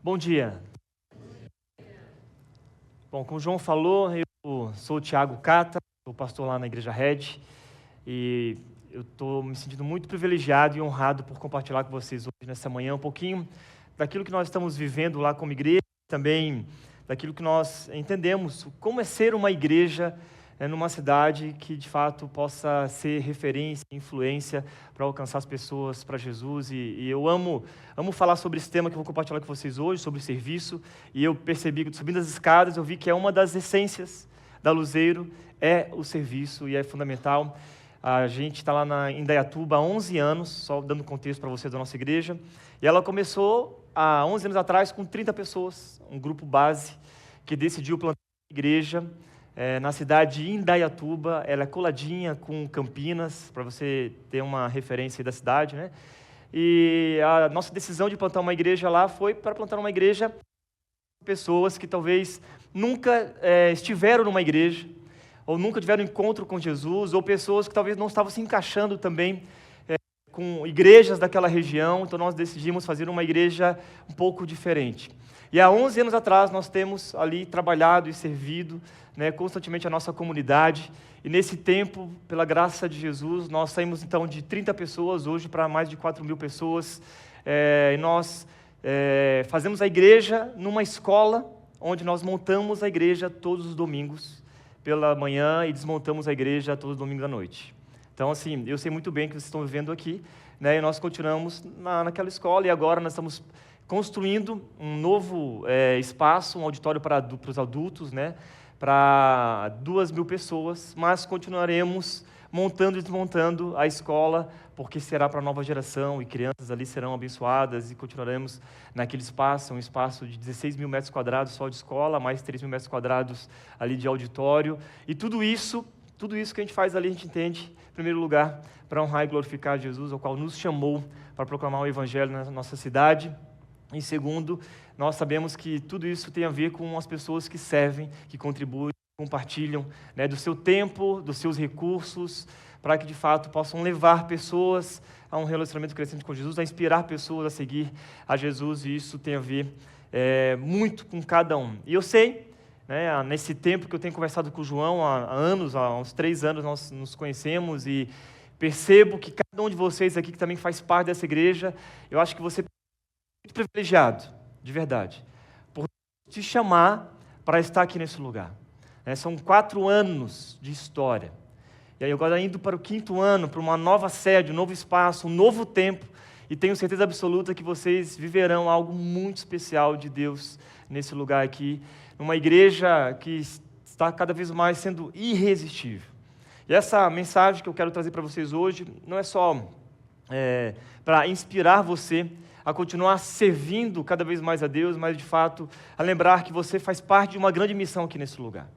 Bom dia. Bom, como o João falou, eu sou o Thiago Cata, sou pastor lá na Igreja Red, e eu estou me sentindo muito privilegiado e honrado por compartilhar com vocês hoje, nessa manhã, um pouquinho daquilo que nós estamos vivendo lá como igreja, também daquilo que nós entendemos, como é ser uma igreja numa cidade que de fato possa ser referência, influência para alcançar as pessoas para Jesus. E eu amo falar sobre esse tema que eu vou compartilhar com vocês hoje, sobre serviço. E eu percebi que subindo as escadas, eu vi que é uma das essências da Luzeiro, é o serviço, e é fundamental. A gente está lá em Indaiatuba há 11 anos, só dando contexto para vocês da nossa igreja. E ela começou há 11 anos atrás com 30 pessoas, um grupo base que decidiu plantar uma igreja na cidade de Indaiatuba. Ela é coladinha com Campinas, para você ter uma referência aí da cidade, né? E a nossa decisão de plantar uma igreja lá foi para plantar uma igreja com pessoas que talvez nunca estiveram numa igreja, ou nunca tiveram encontro com Jesus, ou pessoas que talvez não estavam se encaixando também com igrejas daquela região. Então nós decidimos fazer uma igreja um pouco diferente. E há 11 anos atrás nós temos ali trabalhado e servido constantemente a nossa comunidade. E nesse tempo, pela graça de Jesus, nós saímos então de 30 pessoas hoje para mais de 4.000 pessoas. E nós fazemos a igreja numa escola, onde nós montamos a igreja todos os domingos pela manhã e desmontamos a igreja todos os domingos à noite. Então, assim, eu sei muito bem que vocês estão vivendo aqui, e nós continuamos naquela escola, e agora nós estamos construindo um novo espaço, um auditório para os adultos, para 2.000 pessoas, mas continuaremos montando e desmontando a escola, porque será para a nova geração, e crianças ali serão abençoadas, e continuaremos naquele espaço, um espaço de 16.000 metros quadrados só de escola, mais 3.000 metros quadrados ali de auditório, e tudo isso que a gente faz ali, a gente entende, em primeiro lugar, para honrar e glorificar Jesus, ao qual nos chamou para proclamar o Evangelho na nossa cidade. Em segundo, nós sabemos que tudo isso tem a ver com as pessoas que servem, que contribuem, compartilham do seu tempo, dos seus recursos, para que de fato possam levar pessoas a um relacionamento crescente com Jesus, a inspirar pessoas a seguir a Jesus, e isso tem a ver muito com cada um. E eu sei, nesse tempo que eu tenho conversado com o João, há uns 3 anos nós nos conhecemos, e percebo que cada um de vocês aqui que também faz parte dessa igreja, eu acho que você muito privilegiado, de verdade, por te chamar para estar aqui nesse lugar. São 4 anos de história. E aí agora indo para o 5º ano, para uma nova sede, um novo espaço, um novo tempo, e tenho certeza absoluta que vocês viverão algo muito especial de Deus nesse lugar aqui, numa igreja que está cada vez mais sendo irresistível. E essa mensagem que eu quero trazer para vocês hoje não é só para inspirar você a continuar servindo cada vez mais a Deus, mas de fato a lembrar que você faz parte de uma grande missão aqui nesse lugar.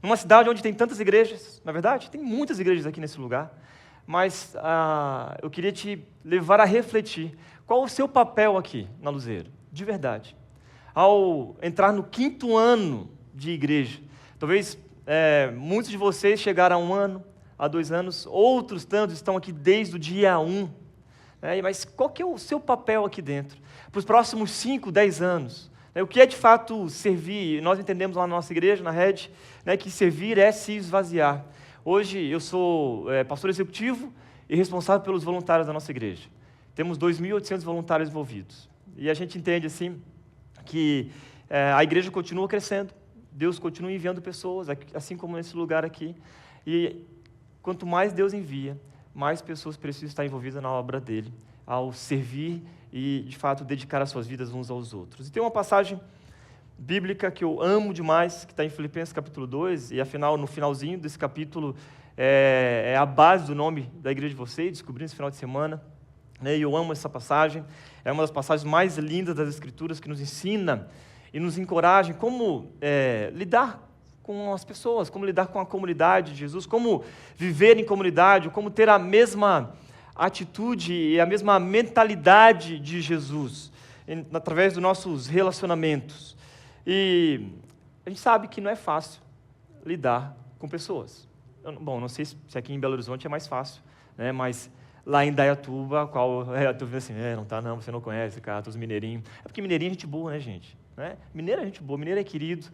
Numa cidade onde tem tantas igrejas, na verdade, tem muitas igrejas aqui nesse lugar, mas eu queria te levar a refletir qual o seu papel aqui na Luzeiro, de verdade. Ao entrar no 5º ano de igreja, talvez muitos de vocês chegaram a 1 ano, há 2 anos, outros tantos estão aqui desde o dia 1, mas qual que é o seu papel aqui dentro? Para os próximos 5, 10 anos, o que é de fato servir? Nós entendemos lá na nossa igreja, na Red, que servir é se esvaziar. Hoje eu sou pastor executivo e responsável pelos voluntários da nossa igreja. Temos 2.800 voluntários envolvidos. E a gente entende assim que a igreja continua crescendo, Deus continua enviando pessoas, assim como nesse lugar aqui. E quanto mais Deus envia, mais pessoas precisam estar envolvidas na obra dele, ao servir e, de fato, dedicar as suas vidas uns aos outros. E tem uma passagem bíblica que eu amo demais, que está em Filipenses capítulo 2, e afinal, no finalzinho desse capítulo, é a base do nome da igreja de vocês, descobri nesse final de semana, e eu amo essa passagem, é uma das passagens mais lindas das Escrituras, que nos ensina e nos encoraja como lidar com as pessoas, como lidar com a comunidade de Jesus, como viver em comunidade, como ter a mesma atitude e a mesma mentalidade de Jesus, através dos nossos relacionamentos. E a gente sabe que não é fácil lidar com pessoas. Bom, não sei se aqui em Belo Horizonte é mais fácil, mas lá em Indaiatuba, a qual tu vê assim, não tá não, você não conhece, cara, os mineirinhos. É porque mineirinho é gente boa, né, gente? Né? Mineiro é gente boa, mineiro é querido.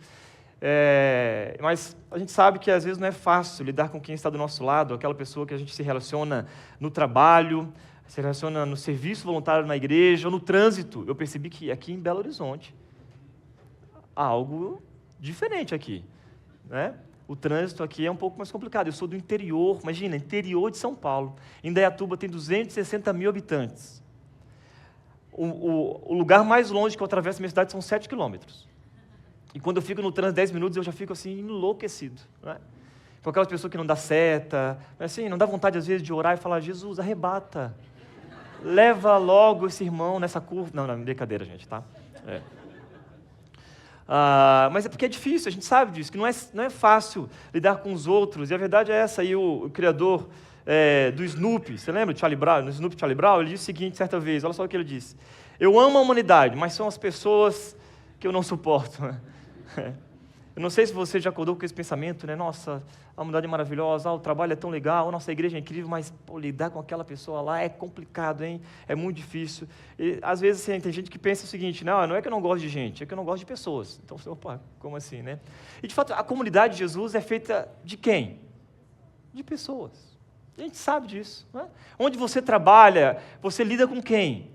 Mas a gente sabe que às vezes não é fácil lidar com quem está do nosso lado, aquela pessoa que a gente se relaciona no trabalho, se relaciona no serviço voluntário na igreja, ou no trânsito. Eu percebi que aqui em Belo Horizonte há algo diferente aqui, né? O trânsito aqui é um pouco mais complicado. Eu sou do interior, imagina, interior de São Paulo. Indaiatuba tem 260 mil habitantes. O lugar mais longe que eu atravesso a minha cidade são 7 quilômetros. E quando eu fico no trânsito 10 minutos, eu já fico assim, enlouquecido. Né? Com aquelas pessoas que não dá seta, assim, não dá vontade às vezes de orar e falar, Jesus, arrebata. Leva logo esse irmão nessa curva. Não, brincadeira, gente, tá? Mas é porque é difícil, a gente sabe disso, que não é fácil lidar com os outros. E a verdade é essa, aí o criador do Snoopy, você lembra do Charlie Brown? No Snoopy Charlie Brown, ele disse o seguinte certa vez, olha só o que ele disse. Eu amo a humanidade, mas são as pessoas que eu não suporto. Eu não sei se você já acordou com esse pensamento, né? Nossa, a humanidade é maravilhosa, o trabalho é tão legal, a nossa igreja é incrível, mas lidar com aquela pessoa lá é complicado, hein? É muito difícil. E, às vezes assim, tem gente que pensa o seguinte, não é que eu não gosto de gente, é que eu não gosto de pessoas. Então, opa, como assim, né? E de fato, a comunidade de Jesus é feita de quem? De pessoas. A gente sabe disso. Né? Onde você trabalha, você lida com quem?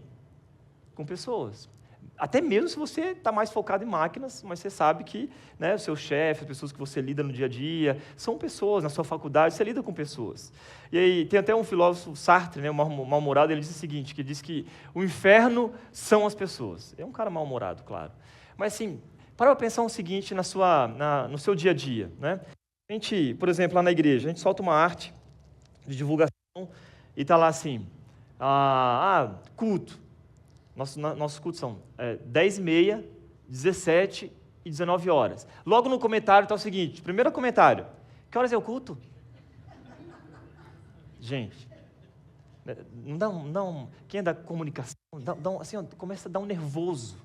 Com pessoas. Até mesmo se você está mais focado em máquinas, mas você sabe que o seu chefe, as pessoas que você lida no dia a dia, são pessoas, na sua faculdade, você lida com pessoas. E aí tem até um filósofo, Sartre, o mal-humorado, ele diz o seguinte, que diz que o inferno são as pessoas. É um cara mal-humorado, claro. Mas assim, para pensar o seguinte no seu dia a dia. Né? A gente, por exemplo, lá na igreja, a gente solta uma arte de divulgação e está lá assim, culto. Nossos cultos são 10h30, 17 e 19 horas. Logo no comentário está o seguinte, primeiro comentário, que horas é o culto? Gente, quem é da comunicação, assim, começa a dar um nervoso,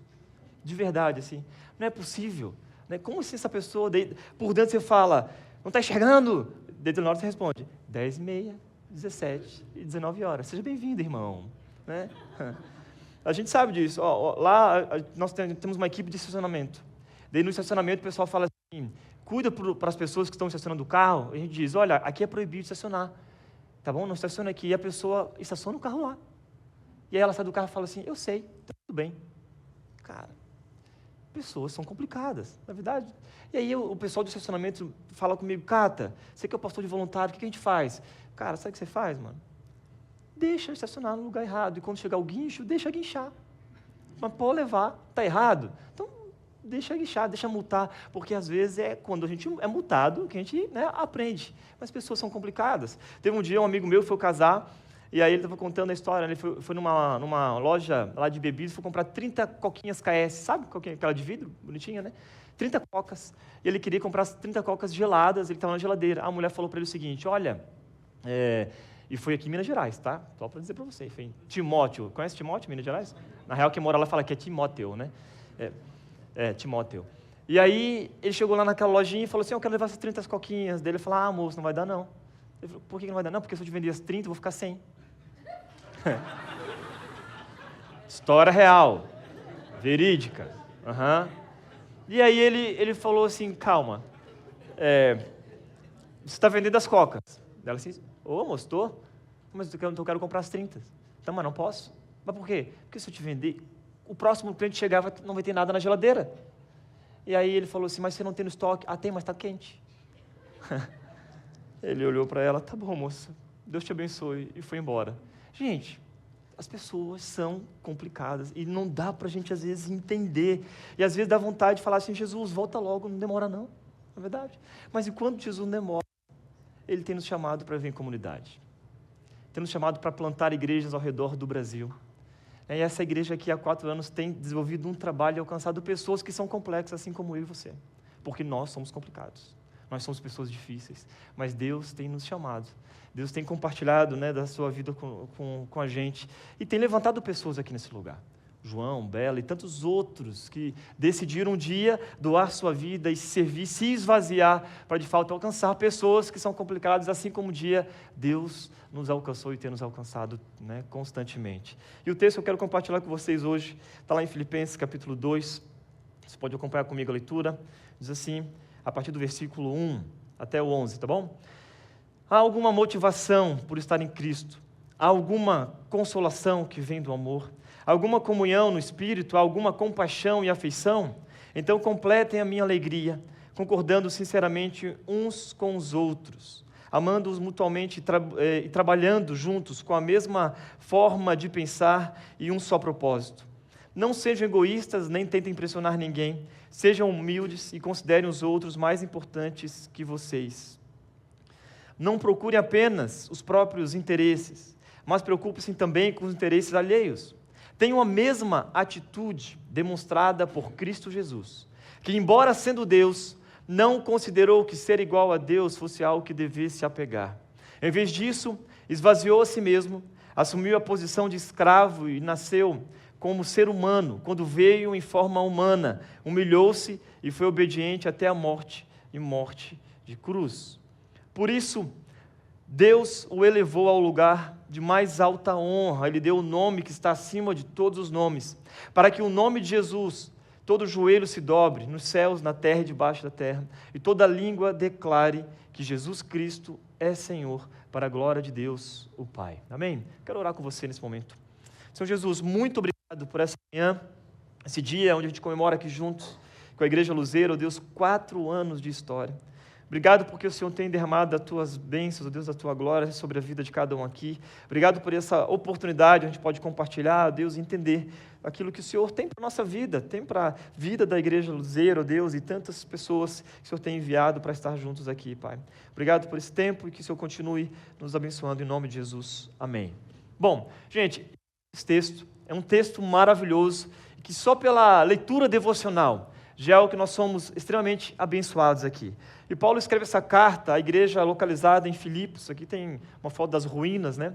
de verdade, assim, não é possível. Né? Como assim essa pessoa, por dentro você fala, não está enxergando? Dentro da hora você responde, 10h30, 17 e 19 horas. Seja bem-vindo, irmão. Né? A gente sabe disso. Lá nós temos uma equipe de estacionamento. Daí no estacionamento o pessoal fala assim, cuida para as pessoas que estão estacionando o carro. A gente diz, olha, aqui é proibido estacionar. Tá bom? Não estaciona aqui. E a pessoa estaciona o carro lá. E aí ela sai do carro e fala assim, eu sei, tá tudo bem. Cara, pessoas são complicadas, na verdade. E aí o pessoal do estacionamento fala comigo, Cata, você que é o pastor de voluntário, o que a gente faz? Cara, sabe o que você faz, mano? Deixa estacionar no lugar errado. E quando chegar o guincho, deixa guinchar. Mas pode levar. Está errado? Então, deixa guinchar, deixa multar. Porque, às vezes, é quando a gente é multado que a gente aprende. Mas pessoas são complicadas. Teve um dia, um amigo meu foi casar, e aí ele estava contando a história. Ele foi numa loja lá de bebidas e foi comprar 30 coquinhas KS. Sabe coquinha, aquela de vidro? Bonitinha, né? 30 cocas. E ele queria comprar as 30 cocas geladas. Ele estava na geladeira. A mulher falou para ele o seguinte, olha... E foi aqui em Minas Gerais, tá? Só para dizer para você. Foi em Timóteo. Conhece Timóteo, Minas Gerais? Na real, quem mora lá fala que é Timóteo, né? Timóteo. E aí, ele chegou lá naquela lojinha e falou assim, eu quero levar essas 30 coquinhas. Daí ele falou, moço, não vai dar não. Ele falou, por que não vai dar não? Porque se eu te vender as 30, eu vou ficar sem. História real. Verídica. Uhum. E aí, ele falou assim, calma. Você está vendendo as cocas. Ela assim, moço, estou? Mas eu quero comprar as 30. Então, mas não posso. Mas por quê? Porque se eu te vender, o próximo cliente chegar não vai ter nada na geladeira. E aí ele falou assim, mas você não tem no estoque? Tem, mas está quente. Ele olhou para ela, tá bom, moça, Deus te abençoe, e foi embora. Gente, as pessoas são complicadas e não dá para a gente, às vezes, entender. E, às vezes, dá vontade de falar assim, Jesus, volta logo, não demora não, não é verdade? Mas enquanto Jesus não demora, Ele tem nos chamado para viver em comunidade. Tem nos chamado para plantar igrejas ao redor do Brasil. E essa igreja aqui, há 4 anos, tem desenvolvido um trabalho e alcançado pessoas que são complexas, assim como eu e você. Porque nós somos complicados. Nós somos pessoas difíceis. Mas Deus tem nos chamado. Deus tem compartilhado da sua vida com a gente. E tem levantado pessoas aqui nesse lugar. João, Bela e tantos outros que decidiram um dia doar sua vida e servir, se esvaziar para de fato alcançar pessoas que são complicadas, assim como um dia Deus nos alcançou e tem nos alcançado, né, constantemente. E o texto que eu quero compartilhar com vocês hoje está lá em Filipenses capítulo 2, você pode acompanhar comigo a leitura, diz assim, a partir do versículo 1 até o 11, tá bom? Há alguma motivação por estar em Cristo? Há alguma consolação que vem do amor? Alguma comunhão no Espírito? Há alguma compaixão e afeição? Então completem a minha alegria, concordando sinceramente uns com os outros, amando-os mutuamente e trabalhando juntos com a mesma forma de pensar e um só propósito. Não sejam egoístas, nem tentem impressionar ninguém. Sejam humildes e considerem os outros mais importantes que vocês. Não procurem apenas os próprios interesses, mas preocupem-se também com os interesses alheios. Tenham a mesma atitude demonstrada por Cristo Jesus, que, embora sendo Deus, não considerou que ser igual a Deus fosse algo que devesse apegar. Em vez disso, esvaziou a si mesmo, assumiu a posição de escravo e nasceu como ser humano. Quando veio em forma humana, humilhou-se e foi obediente até a morte e morte de cruz. Por isso, Deus o elevou ao lugar de mais alta honra, Ele deu o nome que está acima de todos os nomes, para que o nome de Jesus, todo joelho se dobre, nos céus, na terra e debaixo da terra, e toda língua declare que Jesus Cristo é Senhor, para a glória de Deus, o Pai. Amém? Quero orar com você nesse momento. Senhor Jesus, muito obrigado por essa manhã, esse dia onde a gente comemora aqui juntos, com a Igreja Luzeiro, Deus, 4 anos de história. Obrigado porque o Senhor tem derramado as tuas bênçãos, Deus, a tua glória sobre a vida de cada um aqui. Obrigado por essa oportunidade, a gente pode compartilhar, Deus, entender aquilo que o Senhor tem para a nossa vida, tem para a vida da Igreja Luzeiro, Deus, e tantas pessoas que o Senhor tem enviado para estar juntos aqui, Pai. Obrigado por esse tempo e que o Senhor continue nos abençoando em nome de Jesus. Amém. Bom, gente, esse texto é um texto maravilhoso, que só pela leitura devocional já é o que nós somos extremamente abençoados aqui. E Paulo escreve essa carta à igreja localizada em Filipos. Aqui tem uma foto das ruínas, né?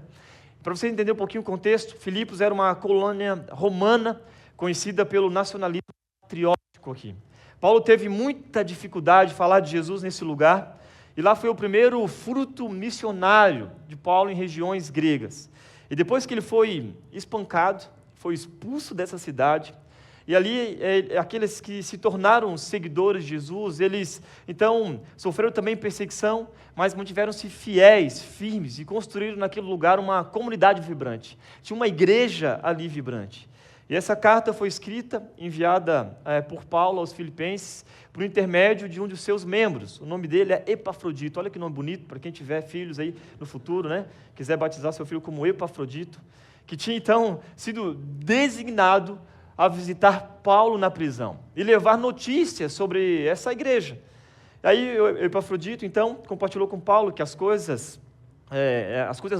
Para você entender um pouquinho o contexto, Filipos era uma colônia romana conhecida pelo nacionalismo patriótico aqui. Paulo teve muita dificuldade de falar de Jesus nesse lugar, e lá foi o primeiro fruto missionário de Paulo em regiões gregas. E depois que ele foi espancado, foi expulso dessa cidade, e ali, aqueles que se tornaram seguidores de Jesus, eles, então, sofreram também perseguição, mas mantiveram-se fiéis, firmes, e construíram naquele lugar uma comunidade vibrante. Tinha uma igreja ali vibrante. E essa carta foi escrita, enviada por Paulo aos Filipenses, por intermédio de um dos seus membros. O nome dele é Epafrodito. Olha que nome bonito, para quem tiver filhos aí no futuro, né? Quiser batizar seu filho como Epafrodito, que tinha, então, sido designado a visitar Paulo na prisão e levar notícias sobre essa igreja. Aí Epafrodito, então, compartilhou com Paulo que as coisas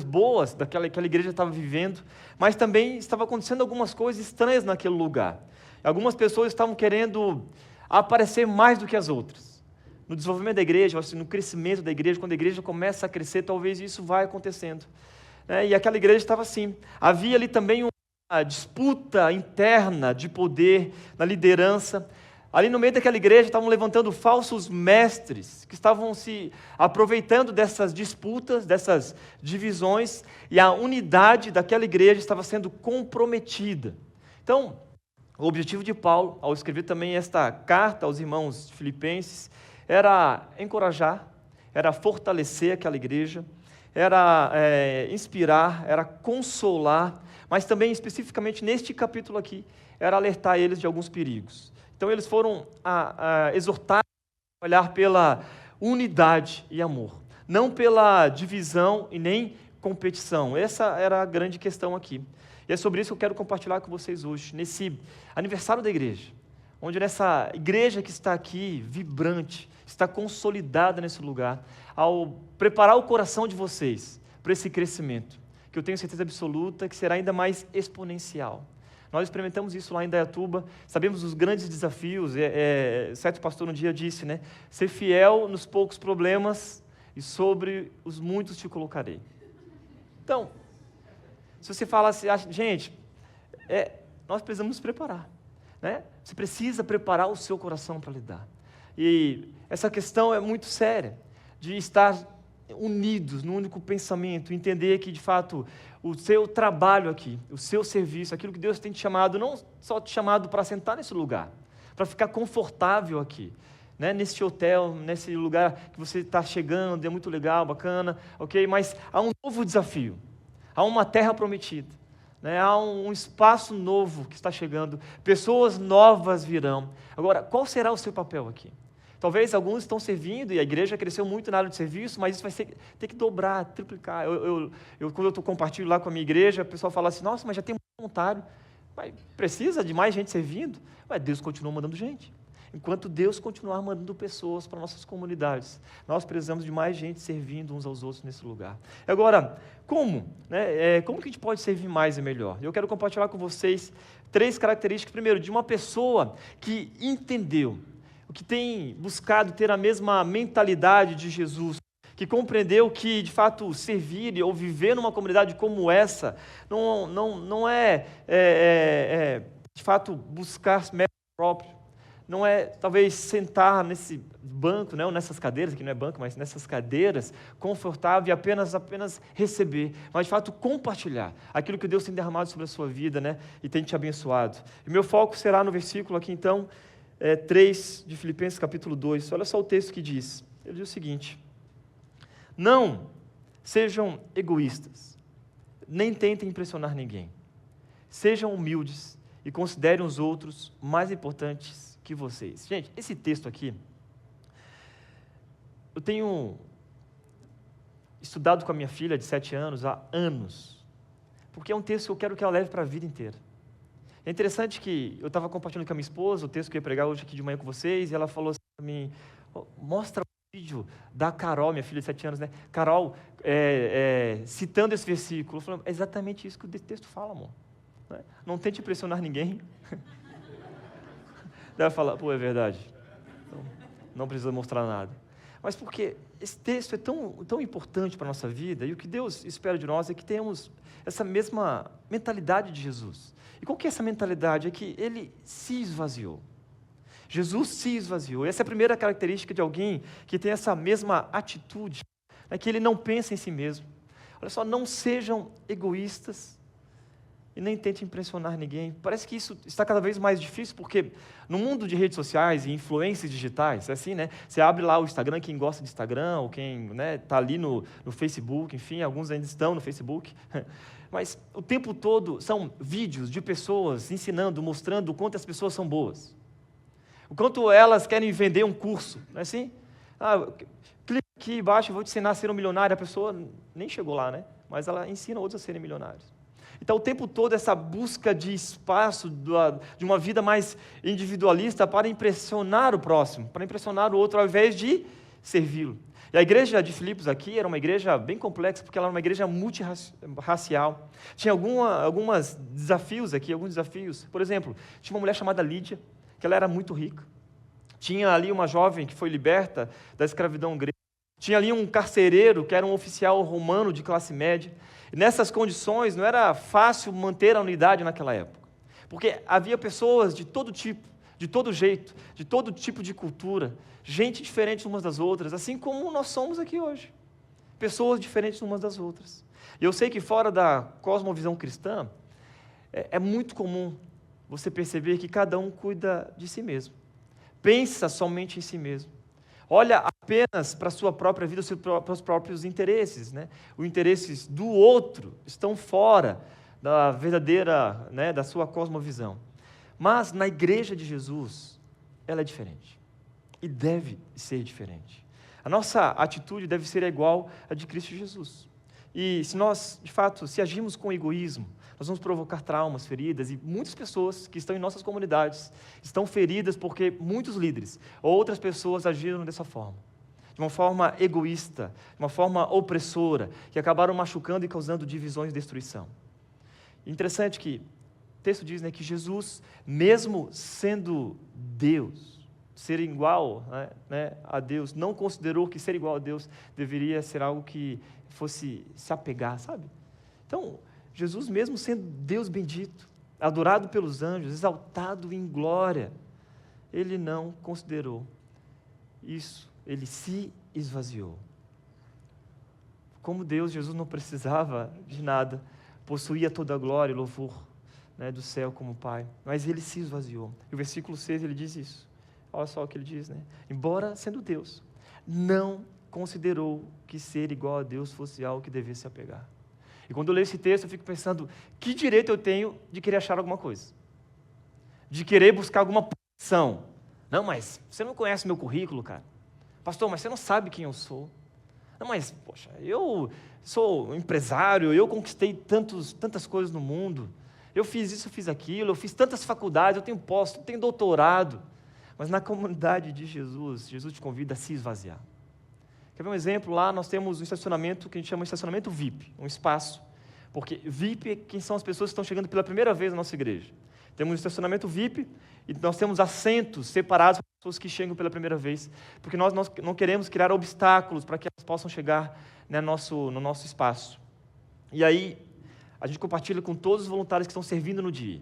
boas daquela igreja estava vivendo, mas também estava acontecendo algumas coisas estranhas naquele lugar. Algumas pessoas estavam querendo aparecer mais do que as outras. No desenvolvimento da igreja, no crescimento da igreja, quando a igreja começa a crescer, talvez isso vai acontecendo. E aquela igreja estava assim. Havia ali também a disputa interna de poder na liderança. Ali no meio daquela igreja estavam levantando falsos mestres que estavam se aproveitando dessas disputas, dessas divisões, e a unidade daquela igreja estava sendo comprometida. Então, o objetivo de Paulo, ao escrever também esta carta aos irmãos filipenses, era encorajar, era fortalecer aquela igreja, era inspirar, era consolar, mas também, especificamente neste capítulo aqui, era alertar eles de alguns perigos. Então, eles foram exortar a olhar pela unidade e amor, não pela divisão e nem competição. Essa era a grande questão aqui. E é sobre isso que eu quero compartilhar com vocês hoje, nesse aniversário da igreja, onde nessa igreja que está aqui, vibrante, está consolidada nesse lugar, ao preparar o coração de vocês para esse crescimento, que eu tenho certeza absoluta que será ainda mais exponencial. Nós experimentamos isso lá em Indaiatuba, sabemos os grandes desafios, certo pastor um dia disse, né? Ser fiel nos poucos problemas e sobre os muitos te colocarei. Então, se você fala assim, gente, nós precisamos nos preparar, né? Você precisa preparar o seu coração para lidar. E essa questão é muito séria, de estar unidos num único pensamento, entender que, de fato, o seu trabalho aqui, o seu serviço, aquilo que Deus tem te chamado, não só te chamado para sentar nesse lugar, para ficar confortável aqui, né? Nesse hotel, nesse lugar que você está chegando, é muito legal, bacana, ok? Mas há um novo desafio, há uma terra prometida, né? Há um espaço novo que está chegando, pessoas novas virão. Agora, qual será o seu papel aqui? Talvez alguns estão servindo, e a igreja cresceu muito na área de serviço, mas isso vai ter que dobrar, triplicar. Quando eu compartilho lá com a minha igreja, o pessoal fala assim, nossa, mas já tem um voluntário. Mas precisa de mais gente servindo? Mas Deus continua mandando gente. Enquanto Deus continuar mandando pessoas para nossas comunidades, nós precisamos de mais gente servindo uns aos outros nesse lugar. Agora, como? Como que a gente pode servir mais e melhor? Eu quero compartilhar com vocês 3 características. Primeiro, de uma pessoa que entendeu, que tem buscado ter a mesma mentalidade de Jesus, que compreendeu que, de fato, servir ou viver numa comunidade como essa não é, de fato, buscar mérito próprio, não é, talvez, sentar nesse banco, né, ou nessas cadeiras, que não é banco, mas nessas cadeiras, confortável e apenas receber, mas, de fato, compartilhar aquilo que Deus tem derramado sobre a sua vida, né, e tem te abençoado. E meu foco será no versículo aqui, então, 3 de Filipenses capítulo 2, olha só o texto que diz, ele diz o seguinte, não sejam egoístas, nem tentem impressionar ninguém, sejam humildes e considerem os outros mais importantes que vocês. Gente, esse texto aqui, eu tenho estudado com a minha filha de 7 anos há anos, porque é um texto que eu quero que ela leve para a vida inteira. É interessante que eu estava compartilhando com a minha esposa o texto que eu ia pregar hoje aqui de manhã com vocês, e ela falou assim para mim, mostra o vídeo da Carol, minha filha de 7 anos, né? Carol, citando esse versículo. Eu falei, é exatamente isso que o texto fala, amor. Né? Não tente impressionar ninguém. Daí ela fala, pô, é verdade. Então, não precisa mostrar nada. Mas porque esse texto é tão importante para a nossa vida, e o que Deus espera de nós é que tenhamos essa mesma mentalidade de Jesus. E qual que é essa mentalidade? É que ele se esvaziou. Jesus se esvaziou. Essa é a primeira característica de alguém que tem essa mesma atitude, né, que ele não pensa em si mesmo. Olha só, não sejam egoístas e nem tentem impressionar ninguém. Parece que isso está cada vez mais difícil, porque no mundo de redes sociais e influências digitais, é assim, né? Você abre lá o Instagram, quem gosta de Instagram, ou quem está ali no Facebook, enfim, alguns ainda estão no Facebook. Mas o tempo todo são vídeos de pessoas ensinando, mostrando o quanto as pessoas são boas. O quanto elas querem vender um curso, não é assim? Clica aqui embaixo, eu vou te ensinar a ser um milionário. A pessoa nem chegou lá, né? Mas ela ensina outros a serem milionários. Então, o tempo todo, essa busca de espaço, de uma vida mais individualista para impressionar o próximo, para impressionar o outro, ao invés de servi-lo. E a igreja de Filipos aqui era uma igreja bem complexa, porque ela era uma igreja multirracial. Tinha alguns desafios aqui, alguns desafios. Por exemplo, tinha uma mulher chamada Lídia, que ela era muito rica. Tinha ali uma jovem que foi liberta da escravidão grega. Tinha ali um carcereiro, que era um oficial romano de classe média. E nessas condições, não era fácil manter a unidade naquela época. Porque havia pessoas de todo tipo, de todo jeito, de todo tipo de cultura, gente diferente umas das outras, assim como nós somos aqui hoje. Pessoas diferentes umas das outras. E eu sei que fora da cosmovisão cristã, é muito comum você perceber que cada um cuida de si mesmo. Pensa somente em si mesmo. Olha apenas para a sua própria vida, para os próprios interesses, né? Os interesses do outro estão fora da verdadeira, né, da sua cosmovisão. Mas na igreja de Jesus, ela é diferente. E deve ser diferente. A nossa atitude deve ser igual à de Cristo Jesus. E se nós, de fato, se agirmos com egoísmo, nós vamos provocar traumas, feridas, e muitas pessoas que estão em nossas comunidades estão feridas porque muitos líderes ou outras pessoas agiram dessa forma, de uma forma egoísta, de uma forma opressora, que acabaram machucando e causando divisões e destruição. Interessante que o texto diz, né, que Jesus, mesmo sendo Deus, ser igual, né, a Deus, não considerou que ser igual a Deus deveria ser algo que fosse se apegar, sabe? Então, Jesus, mesmo sendo Deus bendito, adorado pelos anjos, exaltado em glória. Ele não considerou isso, ele se esvaziou. Como Deus, Jesus não precisava de nada, possuía toda a glória e louvor, né, do céu como Pai, mas ele se esvaziou. E o versículo 6 ele diz isso. Olha só o que ele diz, né? Embora sendo Deus, não considerou que ser igual a Deus fosse algo que devesse se apegar. E quando eu leio esse texto, eu fico pensando, que direito eu tenho de querer achar alguma coisa? De querer buscar alguma posição? Não, mas você não conhece meu currículo, cara. Pastor, mas você não sabe quem eu sou. Não, mas, poxa, eu sou empresário, eu conquistei tantas coisas no mundo. Eu fiz isso, eu fiz aquilo, eu fiz tantas faculdades, eu tenho posto, eu tenho doutorado. Mas na comunidade de Jesus, Jesus te convida a se esvaziar. Quer ver um exemplo? Lá nós temos um estacionamento que a gente chama de estacionamento VIP, um espaço. Porque VIP é quem são as pessoas que estão chegando pela primeira vez na nossa igreja. Temos um estacionamento VIP e nós temos assentos separados para as pessoas que chegam pela primeira vez. Porque nós não queremos criar obstáculos para que elas possam chegar, né, no nosso espaço. E aí, a gente compartilha com todos os voluntários que estão servindo no dia.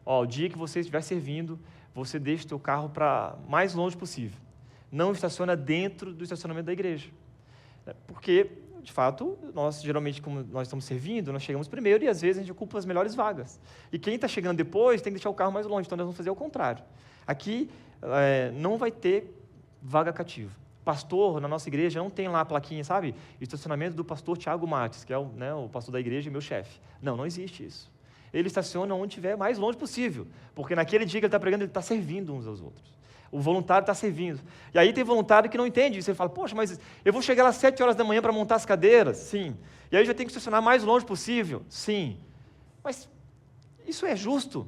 O dia que você estiver servindo, você deixa o seu carro para mais longe possível. Não estaciona dentro do estacionamento da igreja. Porque, de fato, nós geralmente, como nós estamos servindo, nós chegamos primeiro e às vezes a gente ocupa as melhores vagas. E quem está chegando depois tem que deixar o carro mais longe, então nós vamos fazer o contrário. Aqui não vai ter vaga cativa. Pastor, na nossa igreja, não tem lá a plaquinha, sabe? Estacionamento do pastor Tiago Matos, que é o pastor da igreja e meu chefe. Não existe isso. Ele estaciona onde estiver mais longe possível, porque naquele dia que ele está pregando, ele está servindo uns aos outros. O voluntário está servindo. E aí tem voluntário que não entende isso. Ele fala, poxa, mas eu vou chegar lá às 7 horas da manhã para montar as cadeiras? Sim. E aí eu já tenho que estacionar mais longe possível? Sim. Mas isso é justo?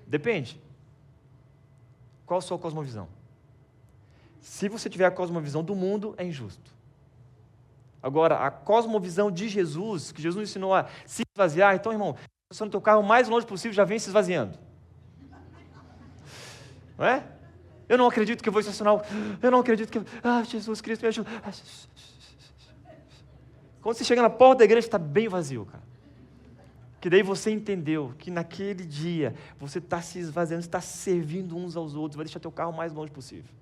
Depende. Qual a sua cosmovisão? Se você tiver a cosmovisão do mundo, é injusto. Agora, a cosmovisão de Jesus, que Jesus ensinou a se esvaziar, então, irmão, estaciona o teu carro o mais longe possível, já vem se esvaziando. Não é? Eu não acredito que eu vou estacionar. Eu não acredito que... Jesus Cristo me ajuda. Quando você chega na porta da igreja, está bem vazio, cara. Que daí você entendeu que naquele dia você está se esvaziando, está servindo uns aos outros, vai deixar teu carro o mais longe possível.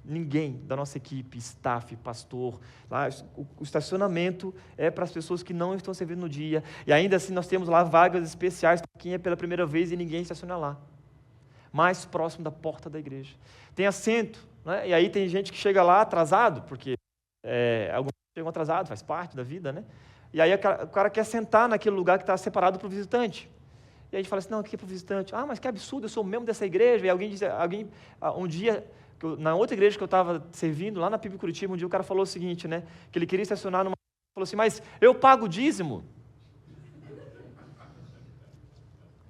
Ninguém da nossa equipe, staff, pastor, lá, o estacionamento é para as pessoas que não estão servindo no dia. E ainda assim nós temos lá vagas especiais para quem é pela primeira vez e ninguém estaciona lá. Mais próximo da porta da igreja. Tem assento, né? E aí tem gente que chega lá atrasado, porque alguns chegam atrasados, faz parte da vida, né? E aí o cara quer sentar naquele lugar que está separado para o visitante. E aí a gente fala assim, não, aqui é para o visitante. Mas que absurdo, eu sou membro dessa igreja. E um dia, na outra igreja que eu estava servindo, lá na PIB Curitiba, um dia o cara falou o seguinte, né? Que ele queria estacionar numa... Falou assim, mas eu pago o dízimo.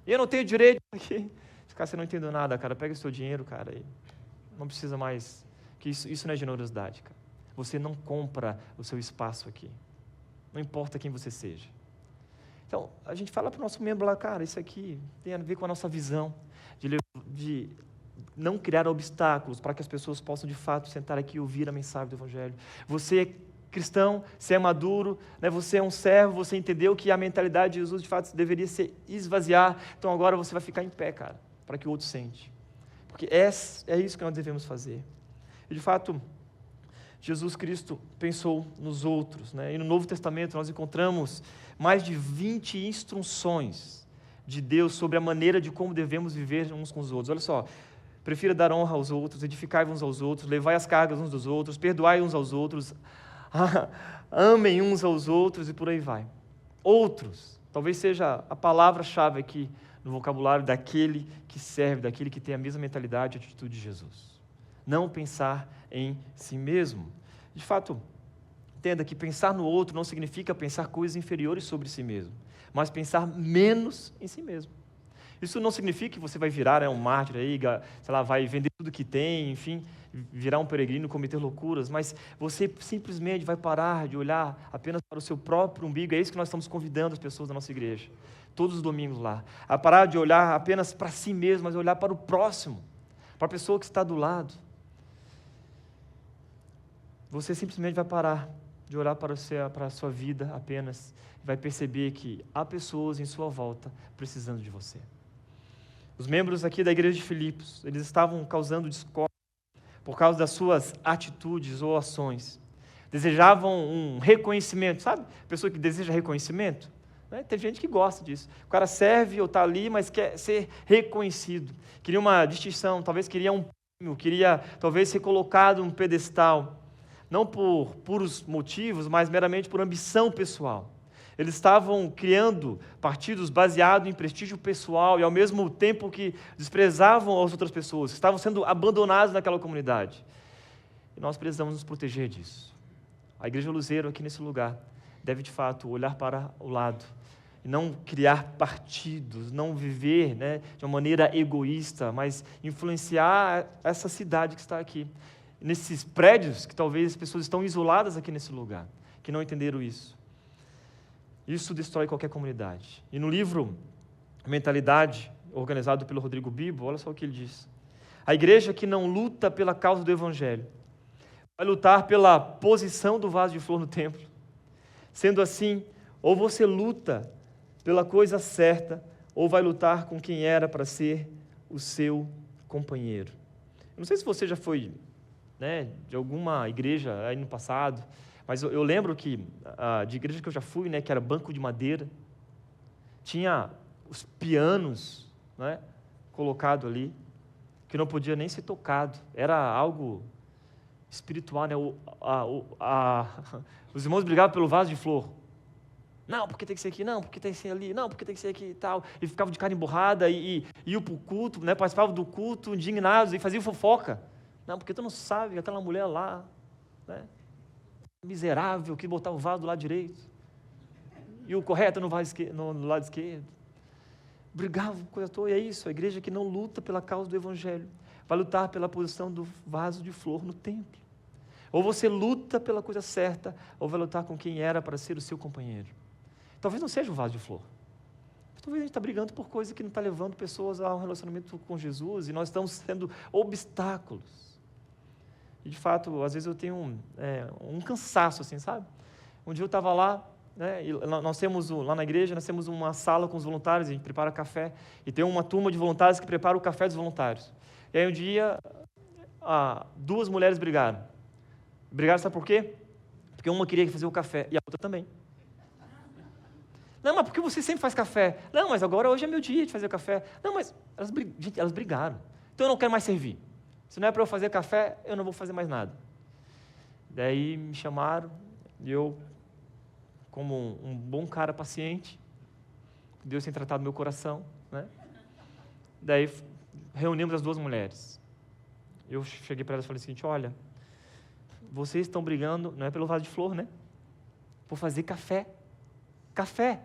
E eu não tenho direito aqui. Cara, você não entendeu nada, cara, pega o seu dinheiro, cara, e não precisa mais, que isso não é generosidade, cara. Você não compra o seu espaço aqui, não importa quem você seja. Então, a gente fala para o nosso membro lá, cara, isso aqui tem a ver com a nossa visão, de não criar obstáculos para que as pessoas possam de fato sentar aqui e ouvir a mensagem do Evangelho. Você é cristão, você é maduro, né? Você é um servo, você entendeu que a mentalidade de Jesus de fato deveria se esvaziar, então agora você vai ficar em pé, cara, para que o outro sente. Porque é isso que nós devemos fazer. E de fato, Jesus Cristo pensou nos outros, né? E no Novo Testamento nós encontramos mais de 20 instruções de Deus sobre a maneira de como devemos viver uns com os outros. Olha só, prefira dar honra aos outros, edificai uns aos outros, levai as cargas uns dos outros, perdoai uns aos outros, amem uns aos outros e por aí vai. Outros, talvez seja a palavra-chave aqui no vocabulário daquele que serve, daquele que tem a mesma mentalidade e atitude de Jesus. Não pensar em si mesmo. De fato, entenda que pensar no outro não significa pensar coisas inferiores sobre si mesmo, mas pensar menos em si mesmo. Isso não significa que você vai virar um mártir aí, sei lá, vai vender tudo que tem, enfim, virar um peregrino, cometer loucuras, mas você simplesmente vai parar de olhar apenas para o seu próprio umbigo. É isso que nós estamos convidando as pessoas da nossa igreja, todos os domingos lá, a parar de olhar apenas para si mesmo, mas olhar para o próximo, para a pessoa que está do lado. Você simplesmente vai parar de olhar para a sua vida apenas, e vai perceber que há pessoas em sua volta precisando de você. Os membros aqui da igreja de Filipos, eles estavam causando discórdia por causa das suas atitudes ou ações. Desejavam um reconhecimento, sabe? Pessoa que deseja reconhecimento. Né? Tem gente que gosta disso. O cara serve ou está ali, mas quer ser reconhecido. Queria uma distinção, talvez queria um prêmio, queria talvez ser colocado num pedestal. Não por puros motivos, mas meramente por ambição pessoal. Eles estavam criando partidos baseados em prestígio pessoal e ao mesmo tempo que desprezavam as outras pessoas, estavam sendo abandonados naquela comunidade. E nós precisamos nos proteger disso. A Igreja Luzeiro aqui nesse lugar deve de fato olhar para o lado e não criar partidos, não viver, né, de uma maneira egoísta, mas influenciar essa cidade que está aqui. Nesses prédios que talvez as pessoas estão isoladas aqui nesse lugar, que não entenderam isso. Isso destrói qualquer comunidade. E no livro Mentalidade, organizado pelo Rodrigo Bibo, olha só o que ele diz. A igreja que não luta pela causa do evangelho, vai lutar pela posição do vaso de flor no templo. Sendo assim, ou você luta pela coisa certa, ou vai lutar com quem era para ser o seu companheiro. Eu não sei se você já foi, né, de alguma igreja aí no passado, mas eu lembro que, de igreja que eu já fui, né, que era banco de madeira, tinha os pianos, né, colocado ali, que não podia nem ser tocado, era algo espiritual, né? Os irmãos brigavam pelo vaso de flor. Não, porque tem que ser aqui, não, porque tem que ser ali, não, porque tem que ser aqui e tal. E ficavam de cara emburrada e iam para o culto, né, participavam do culto indignados e faziam fofoca. Não, porque tu não sabe, aquela mulher lá, né, miserável, que botava o vaso do lado direito e o correto no lado esquerdo. Brigavam, coisa toda, e é isso, a igreja que não luta pela causa do evangelho, vai lutar pela posição do vaso de flor no templo. Ou você luta pela coisa certa, ou vai lutar com quem era para ser o seu companheiro. Talvez não seja um vaso de flor. Talvez a gente está brigando por coisa que não está levando pessoas a um relacionamento com Jesus, e nós estamos sendo obstáculos. E de fato, às vezes eu tenho um cansaço, assim, sabe? Um dia eu estava lá, né, e nós temos, lá na igreja, nós temos uma sala com os voluntários, a gente prepara café, e tem uma turma de voluntários que prepara o café dos voluntários. E aí um dia, duas mulheres brigaram. Brigaram, sabe por quê? Porque uma queria fazer o café, e a outra também. Não, mas por que você sempre faz café? Não, mas agora hoje é meu dia de fazer café. Não, mas elas brigaram. Então eu não quero mais servir. Se não é para eu fazer café, eu não vou fazer mais nada. Daí me chamaram, e eu, como um bom cara paciente, Deus tem tratado meu coração, né? Daí reunimos as duas mulheres. Eu cheguei para elas e falei o seguinte: olha, vocês estão brigando, não é pelo vaso de flor, né? Por fazer café. Café.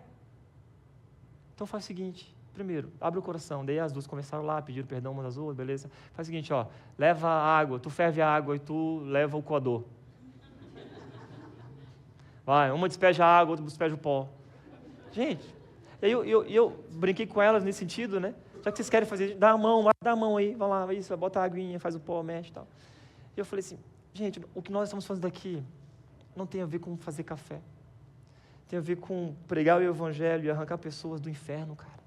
Então faz o seguinte, primeiro, abre o coração. Daí as duas conversaram lá, pediram perdão umas das outras, beleza? Faz o seguinte, ó, leva a água, tu ferve a água e tu leva o coador. Vai, uma despeja a água, outra despeja o pó. Gente, aí eu brinquei com elas nesse sentido, né? Já que vocês querem fazer, dá a mão aí, vai lá, isso, bota a aguinha, faz o pó, mexe e tal. E eu falei assim, gente, o que nós estamos fazendo aqui não tem a ver com fazer café. Tem a ver com pregar o evangelho e arrancar pessoas do inferno, cara.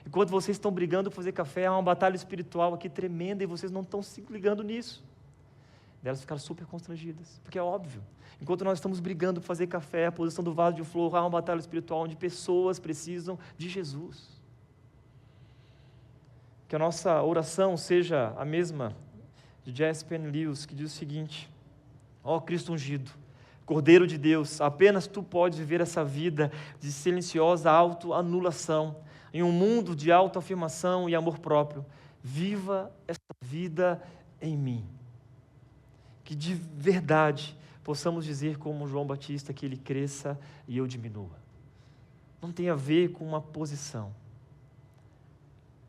Enquanto vocês estão brigando por fazer café, há uma batalha espiritual aqui tremenda e vocês não estão se ligando nisso. Daí elas ficaram super constrangidas, porque é óbvio. Enquanto nós estamos brigando por fazer café, a posição do vaso de flor, há uma batalha espiritual onde pessoas precisam de Jesus. Que a nossa oração seja a mesma de J.S. Penn Lewis, que diz o seguinte: ó Cristo ungido, Cordeiro de Deus, apenas Tu podes viver essa vida de silenciosa autoanulação, em um mundo de autoafirmação e amor próprio. Viva essa vida em mim. Que de verdade possamos dizer como João Batista, que ele cresça e eu diminua. Não tem a ver com uma posição.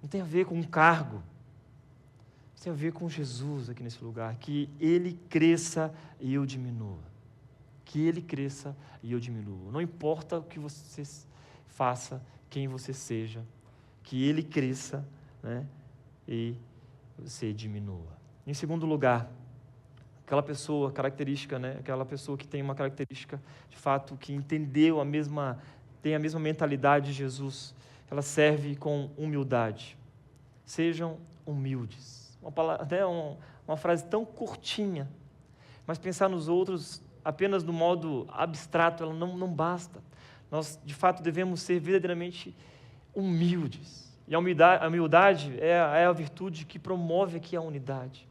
Não tem a ver com um cargo. Tem a ver com Jesus aqui nesse lugar. Que Ele cresça e eu diminua. Que Ele cresça e eu diminua. Não importa o que você faça, quem você seja, que Ele cresça, né, e você diminua. Em segundo lugar, aquela pessoa característica, né, aquela pessoa que tem uma característica, de fato, que entendeu tem a mesma mentalidade de Jesus, ela serve com humildade. sejam humildes. Uma frase tão curtinha, mas pensar nos outros apenas do modo abstrato, ela não basta. Nós, de fato, devemos ser verdadeiramente humildes. E a humildade é a virtude que promove aqui a unidade.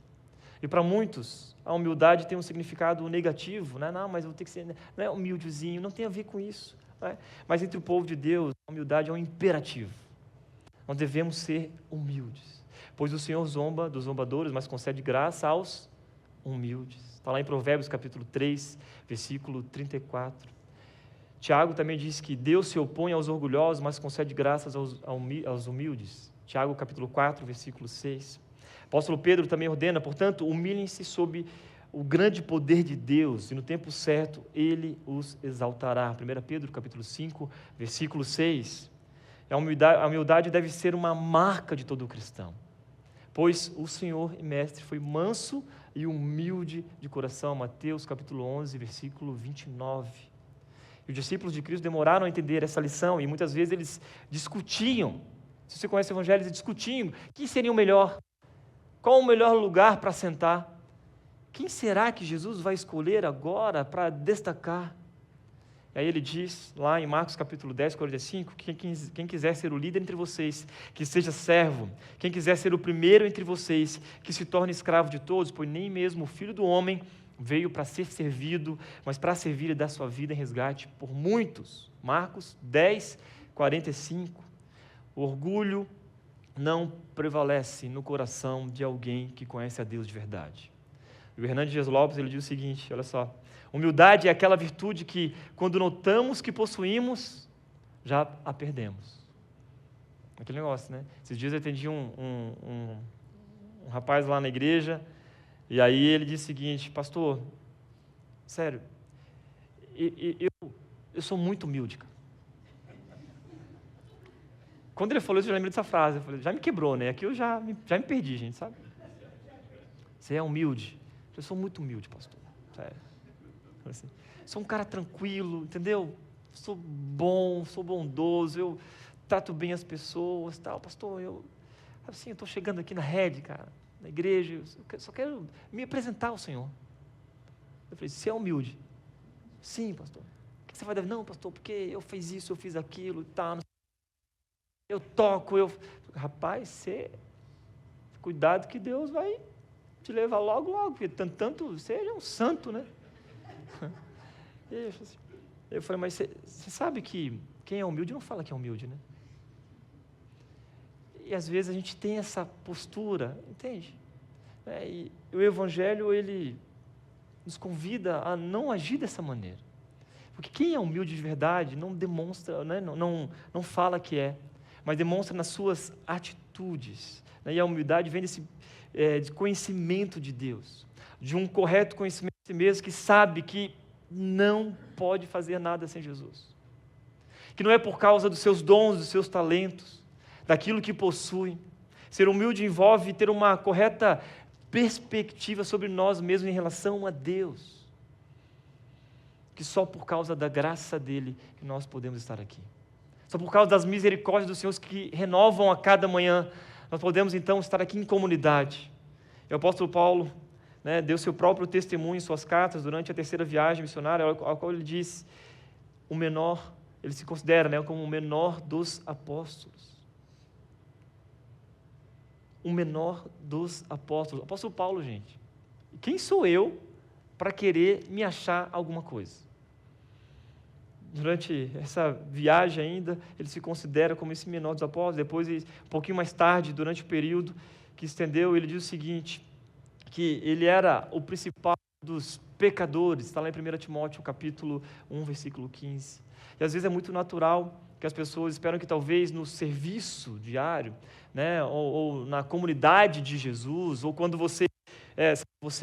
E para muitos, a humildade tem um significado negativo, né? Não, mas eu vou ter que ser, não é humildezinho, não tem a ver com isso. Né? Mas entre o povo de Deus, a humildade é um imperativo. Nós devemos ser humildes, pois o Senhor zomba dos zombadores, mas concede graça aos humildes. Está lá em Provérbios capítulo 3, versículo 34. Tiago também diz que Deus se opõe aos orgulhosos, mas concede graças aos humildes. Tiago capítulo 4, versículo 6. Apóstolo Pedro também ordena, portanto, humilhem-se sob o grande poder de Deus, e no tempo certo Ele os exaltará. 1 Pedro capítulo 5, versículo 6. A humildade deve ser uma marca de todo cristão, pois o Senhor e Mestre foi manso e humilde de coração. Mateus capítulo 11, versículo 29. E os discípulos de Cristo demoraram a entender essa lição, e muitas vezes eles discutiam. Se você conhece o Evangelho, eles discutiam quem seria o melhor, qual o melhor lugar para sentar, quem será que Jesus vai escolher agora para destacar. E aí ele diz, lá em Marcos capítulo 10, 45, que quem quiser ser o líder entre vocês, que seja servo. Quem quiser ser o primeiro entre vocês, que se torne escravo de todos, pois nem mesmo o Filho do Homem veio para ser servido, mas para servir e dar sua vida em resgate por muitos. Marcos 10, 45. O orgulho não prevalece no coração de alguém que conhece a Deus de verdade. O Hernandes Dias Lopes, ele diz o seguinte, olha só: humildade é aquela virtude que, quando notamos que possuímos, já a perdemos. Aquele negócio, né? Esses dias eu atendi um rapaz lá na igreja, e aí ele disse o seguinte: pastor, sério, eu sou muito humilde, cara. Quando ele falou isso, eu lembrei dessa frase. Eu falei, já me quebrou, né? Aqui eu já me perdi, gente, sabe? Você é humilde? Eu sou muito humilde, pastor. Sério. Assim, sou um cara tranquilo, entendeu? Sou bom, sou bondoso, eu trato bem as pessoas, tal. Pastor, eu estou chegando aqui na rede, cara, na igreja, eu só quero me apresentar ao Senhor. Eu falei, você é humilde? Sim, pastor. O que você vai dar? Não, pastor, porque eu fiz isso, eu fiz aquilo, tá, eu toco, Rapaz, você... Cuidado que Deus vai te levar logo, porque tanto seja um santo, né? Eu falei, mas você sabe que quem é humilde não fala que é humilde, né? E às vezes a gente tem essa postura, entende? E o Evangelho, ele nos convida a não agir dessa maneira. Porque quem é humilde de verdade não demonstra, né? não fala que é, mas demonstra nas suas atitudes. Né? E a humildade vem de conhecimento de Deus, de um correto conhecimento de si mesmo, que sabe que não pode fazer nada sem Jesus. Que não é por causa dos seus dons, dos seus talentos, daquilo que possui. Ser humilde envolve ter uma correta perspectiva sobre nós mesmos em relação a Deus. Que só por causa da graça dEle que nós podemos estar aqui. Só por causa das misericórdias do Senhor que renovam a cada manhã, nós podemos então estar aqui em comunidade. E o apóstolo Paulo, né, deu seu próprio testemunho em suas cartas durante a terceira viagem missionária, ao qual ele diz, o menor, ele se considera, né, como o menor dos apóstolos. O menor dos apóstolos. O apóstolo Paulo, gente, quem sou eu para querer me achar alguma coisa? Durante essa viagem ainda, ele se considera como esse menor dos apóstolos. Depois, um pouquinho mais tarde, durante o período que estendeu, ele diz o seguinte, que ele era o principal dos pecadores. Está lá em 1 Timóteo, capítulo 1, versículo 15. E às vezes é muito natural que as pessoas esperam que talvez no serviço diário, né, ou na comunidade de Jesus, ou quando você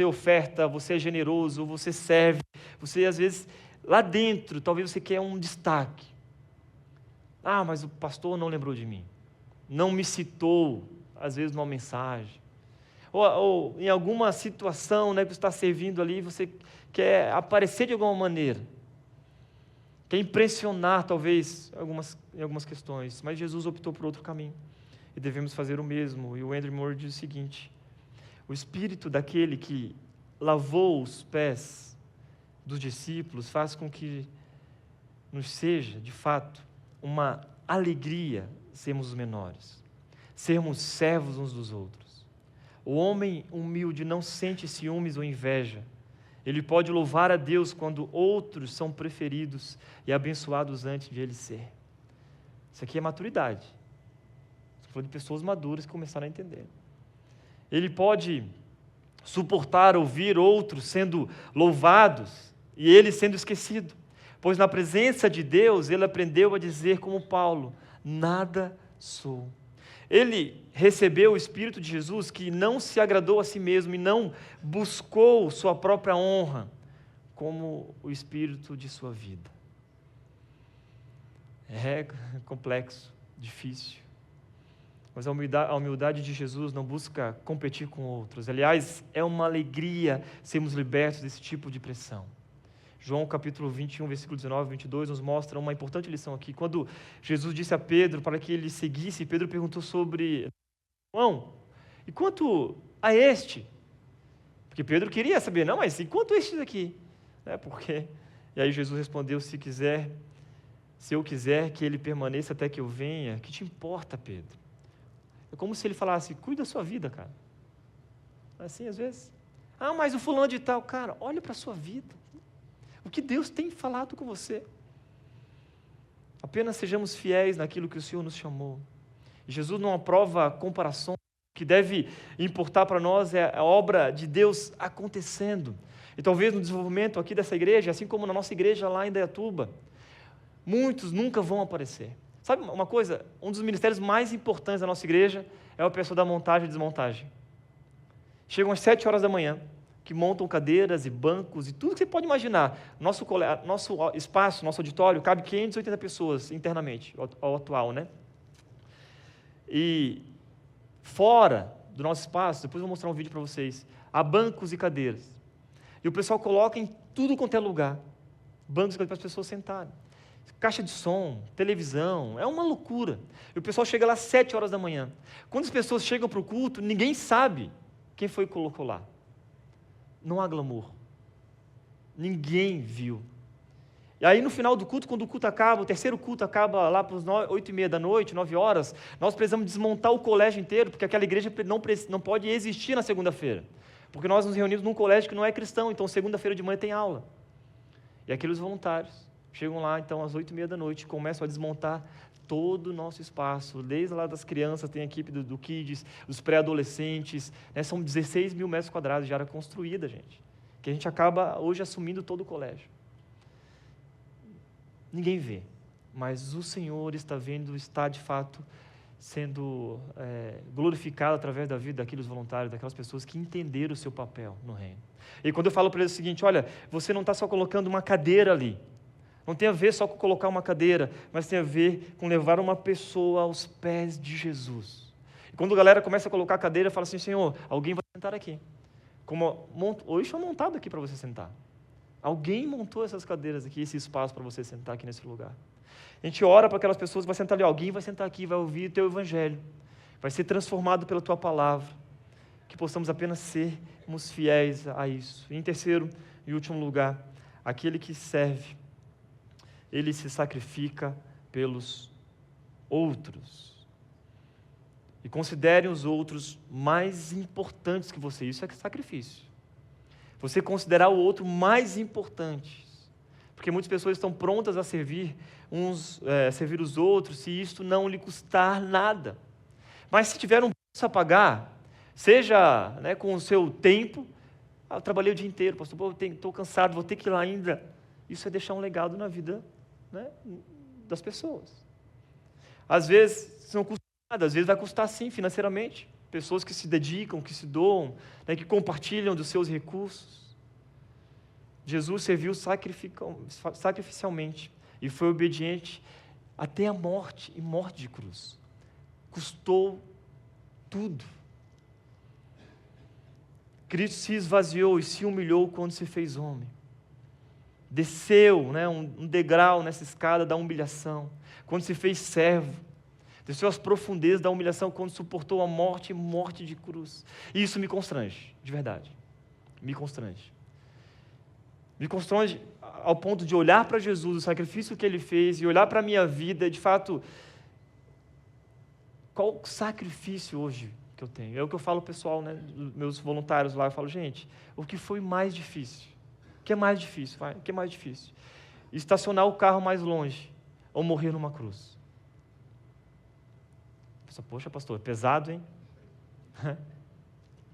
oferta, você é generoso, ou você serve, você às vezes... Lá dentro, talvez você quer um destaque. Ah, mas o pastor não lembrou de mim. Não me citou, às vezes, numa mensagem. Ou em alguma situação, né, que você está servindo ali, você quer aparecer de alguma maneira. Quer impressionar, talvez, em algumas questões. Mas Jesus optou por outro caminho. e devemos fazer o mesmo. E o Andrew Moore diz o seguinte: o espírito daquele que lavou os pés dos discípulos faz com que nos seja, de fato, uma alegria sermos os menores, sermos servos uns dos outros. O homem humilde não sente ciúmes ou inveja. Ele pode louvar a Deus quando outros são preferidos e abençoados antes de ele ser. Isso aqui é maturidade. Estou falando de pessoas maduras que começaram a entender. Ele pode suportar ouvir outros sendo louvados e ele sendo esquecido, pois na presença de Deus ele aprendeu a dizer como Paulo: nada sou. Ele recebeu o Espírito de Jesus, que não se agradou a si mesmo e não buscou sua própria honra, como o Espírito de sua vida. É complexo, difícil. Mas a humildade de Jesus não busca competir com outros. Aliás, é uma alegria sermos libertos desse tipo de pressão. João capítulo 21, versículo 19 e 22 nos mostra uma importante lição aqui. Quando Jesus disse a Pedro para que ele seguisse, Pedro perguntou sobre João: e quanto a este? Porque Pedro queria saber, não, mas e quanto a este daqui? E aí Jesus respondeu: se eu quiser que ele permaneça até que eu venha, que te importa, Pedro? É como se ele falasse: cuida da sua vida, cara. Assim, às vezes. Ah, mas o fulano de tal, cara, olha para a sua vida. O que Deus tem falado com você. Apenas sejamos fiéis naquilo que o Senhor nos chamou. E Jesus não aprova comparações. O que deve importar para nós é a obra de Deus acontecendo. E talvez no desenvolvimento aqui dessa igreja, assim como na nossa igreja lá em Indaiatuba, muitos nunca vão aparecer. Sabe uma coisa? Um dos ministérios mais importantes da nossa igreja é o pessoal da montagem e desmontagem. Chegam às 7 horas da manhã, que montam cadeiras e bancos e tudo que você pode imaginar. Nosso espaço, nosso auditório, cabe 580 pessoas internamente, ao atual, né? E fora do nosso espaço, depois eu vou mostrar um vídeo para vocês, há bancos e cadeiras. E o pessoal coloca em tudo quanto é lugar, bancos e cadeiras para as pessoas sentarem. Caixa de som, televisão, é uma loucura. E o pessoal chega lá às 7 horas da manhã. Quando as pessoas chegam para o culto, ninguém sabe quem foi que colocou lá. Não há glamour. Ninguém viu. E aí no final do culto, quando o culto acaba, o terceiro culto acaba lá para as 8h30 da noite, 9 horas, nós precisamos desmontar o colégio inteiro, porque aquela igreja não pode existir na segunda-feira. Porque nós nos reunimos num colégio que não é cristão, então segunda-feira de manhã tem aula. E aqueles voluntários chegam lá, então, às 8h30 da noite, começam a desmontar todo o nosso espaço, desde lá das crianças, tem a equipe do Kids, dos pré-adolescentes, né? São 16 mil metros quadrados de área construída, gente, que a gente acaba hoje assumindo todo o colégio. Ninguém vê, mas o Senhor está vendo, está de fato sendo glorificado através da vida daqueles voluntários, daquelas pessoas que entenderam o seu papel no reino. E quando eu falo para eles o seguinte: olha, você não está só colocando uma cadeira ali, não tem a ver só com colocar uma cadeira, mas tem a ver com levar uma pessoa aos pés de Jesus. E quando a galera começa a colocar a cadeira, fala assim: Senhor, alguém vai sentar aqui. Hoje está montado aqui para você sentar. Alguém montou essas cadeiras aqui, esse espaço para você sentar aqui nesse lugar. A gente ora para aquelas pessoas que vão sentar ali. Alguém vai sentar aqui, vai ouvir o teu evangelho, vai ser transformado pela tua palavra. Que possamos apenas sermos fiéis a isso. E em terceiro e último lugar, aquele que serve, ele se sacrifica pelos outros. E considerem os outros mais importantes que você. Isso é sacrifício. Você considerar o outro mais importante. Porque muitas pessoas estão prontas a servir servir os outros, se isto não lhe custar nada. Mas se tiver um preço a pagar, seja com o seu tempo, eu trabalhei o dia inteiro, pastor, estou cansado, vou ter que ir lá ainda. Isso é deixar um legado na vida das pessoas. Às vezes não custa nada, às vezes vai custar sim financeiramente. Pessoas que se dedicam, que se doam, que compartilham dos seus recursos. Jesus serviu sacrificialmente e foi obediente até a morte, e morte de cruz. Custou tudo. Cristo se esvaziou e se humilhou quando se fez homem. Desceu um degrau nessa escada da humilhação, quando se fez servo, desceu às profundezas da humilhação quando suportou a morte e morte de cruz. E isso me constrange, de verdade. Me constrange. Me constrange ao ponto de olhar para Jesus, o sacrifício que Ele fez, e olhar para a minha vida, de fato, qual sacrifício hoje que eu tenho? É o que eu falo pessoal, né, meus voluntários lá, eu falo, gente, o que foi mais difícil? O que é mais difícil? O que é mais difícil? Estacionar o carro mais longe, ou morrer numa cruz? Poxa, pastor, é pesado, hein?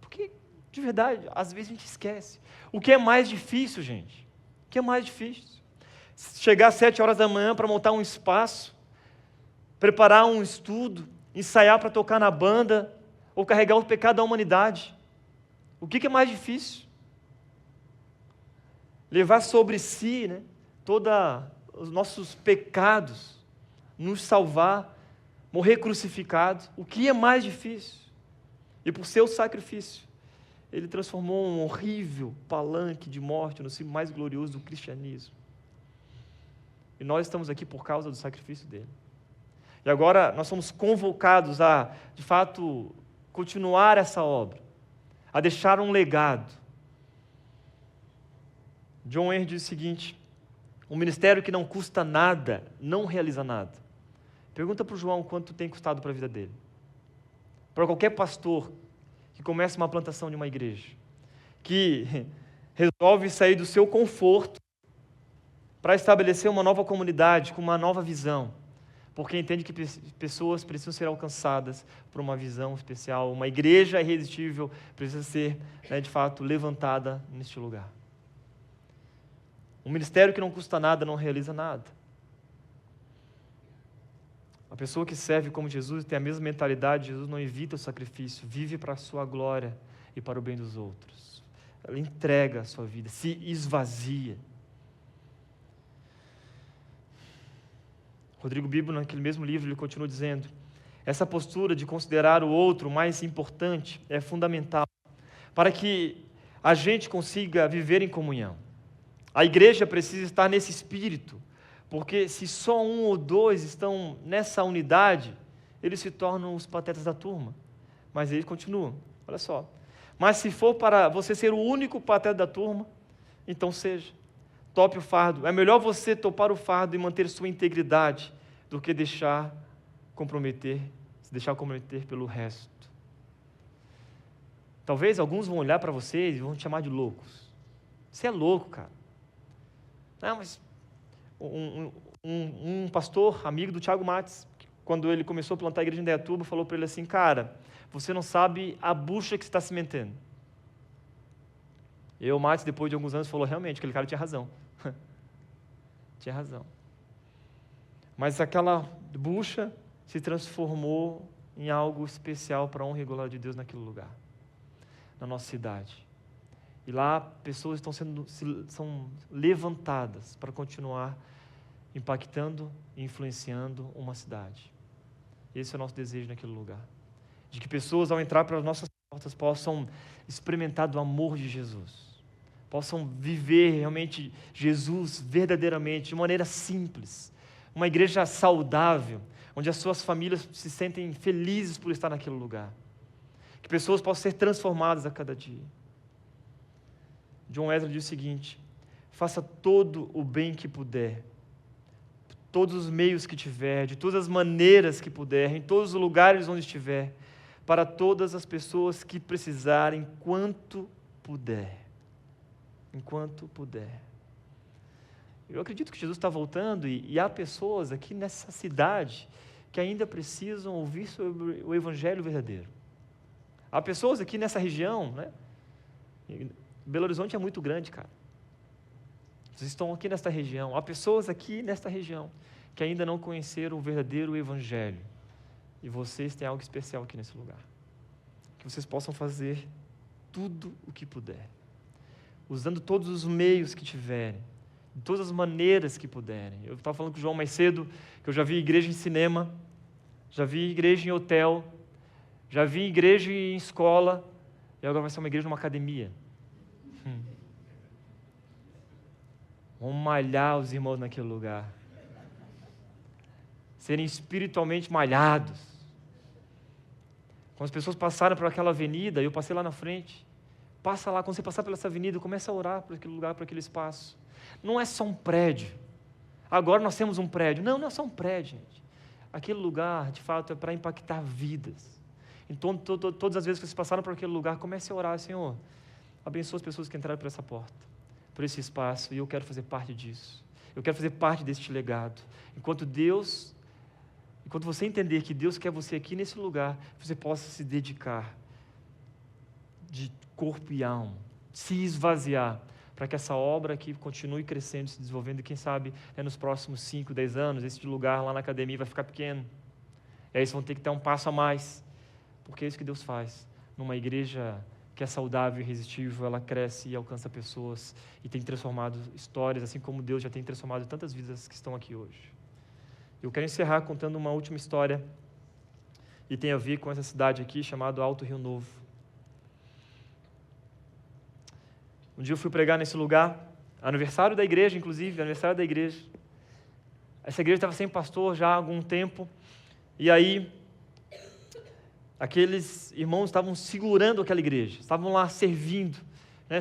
Porque, de verdade, às vezes a gente esquece. O que é mais difícil, gente? O que é mais difícil? Chegar às 7 horas da manhã para montar um espaço, preparar um estudo, ensaiar para tocar na banda, ou carregar o pecado da humanidade. O que é mais difícil? Levar sobre si, né, todos os nossos pecados, nos salvar, morrer crucificado. O que é mais difícil? E por seu sacrifício, Ele transformou um horrível palanque de morte no símbolo mais glorioso do cristianismo. E nós estamos aqui por causa do sacrifício dele. E agora nós somos convocados a, de fato, continuar essa obra, a deixar um legado. John Wayne diz o seguinte: um ministério que não custa nada, não realiza nada. Pergunta para o João quanto tem custado para a vida dele. Para qualquer pastor que começa uma plantação de uma igreja, que resolve sair do seu conforto para estabelecer uma nova comunidade com uma nova visão, porque entende que pessoas precisam ser alcançadas por uma visão especial, uma igreja irresistível precisa ser, né, de fato, levantada neste lugar. Um ministério que não custa nada, não realiza nada. A pessoa que serve como Jesus tem a mesma mentalidade, Jesus não evita o sacrifício, vive para a sua glória e para o bem dos outros. Ela entrega a sua vida, se esvazia. Rodrigo Bibo, naquele mesmo livro, ele continua dizendo: essa postura de considerar o outro mais importante é fundamental para que a gente consiga viver em comunhão. A igreja precisa estar nesse espírito, porque se só um ou dois estão nessa unidade, eles se tornam os patetas da turma. Mas eles continuam, olha só. Mas se for para você ser o único pateta da turma, então seja. Tope o fardo. É melhor você topar o fardo e manter sua integridade do que se deixar comprometer pelo resto. Talvez alguns vão olhar para vocês e vão te chamar de loucos. Você é louco, cara. Não, mas um pastor, amigo do Thiago Mates, quando ele começou a plantar a igreja em Indaiatuba, falou para ele assim: cara, você não sabe a bucha que você está cimentando. E o Mates, depois de alguns anos, falou: realmente, aquele cara tinha razão. Tinha razão. Mas aquela bucha se transformou em algo especial para a honra e glória de Deus naquele lugar, na nossa cidade. E lá pessoas são levantadas para continuar impactando e influenciando uma cidade. Esse é o nosso desejo naquele lugar. De que pessoas, ao entrar pelas nossas portas, possam experimentar do amor de Jesus. Possam viver realmente Jesus verdadeiramente, de maneira simples. Uma igreja saudável, onde as suas famílias se sentem felizes por estar naquele lugar. Que pessoas possam ser transformadas a cada dia. John Wesley diz o seguinte: faça todo o bem que puder, todos os meios que tiver, de todas as maneiras que puder, em todos os lugares onde estiver, para todas as pessoas que precisarem, enquanto puder. Enquanto puder. Eu acredito que Jesus está voltando e há pessoas aqui nessa cidade que ainda precisam ouvir sobre o Evangelho verdadeiro. Há pessoas aqui nessa região, né? Belo Horizonte é muito grande, cara. Vocês estão aqui nesta região. Há pessoas aqui nesta região que ainda não conheceram o verdadeiro Evangelho. E vocês têm algo especial aqui nesse lugar. Que vocês possam fazer tudo o que puder, usando todos os meios que tiverem, de todas as maneiras que puderem. Eu estava falando com o João mais cedo, que eu já vi igreja em cinema, já vi igreja em hotel, já vi igreja em escola, e agora vai ser uma igreja numa academia. Vamos malhar os irmãos naquele lugar. serem espiritualmente malhados. Quando as pessoas passaram por aquela avenida, eu passei lá na frente, passa lá, quando você passar por essa avenida, começa a orar por aquele lugar, por aquele espaço. Não é só um prédio. Agora nós temos um prédio. Não, não é só um prédio, gente. Aquele lugar, de fato, é para impactar vidas. Então, todas as vezes que vocês passaram por aquele lugar, comece a orar: Senhor, abençoa as pessoas que entraram por essa porta, por esse espaço, e eu quero fazer parte disso. Eu quero fazer parte deste legado. Enquanto você entender que Deus quer você aqui nesse lugar, você possa se dedicar de corpo e alma, se esvaziar, para que essa obra aqui continue crescendo, se desenvolvendo, e quem sabe, nos próximos 5, 10 anos, esse lugar lá na academia vai ficar pequeno. E aí vocês vão ter que dar um passo a mais, porque é isso que Deus faz. Numa igreja que é saudável e irresistível, ela cresce e alcança pessoas, e tem transformado histórias, assim como Deus já tem transformado tantas vidas que estão aqui hoje. Eu quero encerrar contando uma última história, e tem a ver com essa cidade aqui, chamada Alto Rio Novo. Um dia eu fui pregar nesse lugar, aniversário da igreja, inclusive, aniversário da igreja. Essa igreja estava sem pastor já há algum tempo, e aí aqueles irmãos estavam segurando aquela igreja, estavam lá servindo,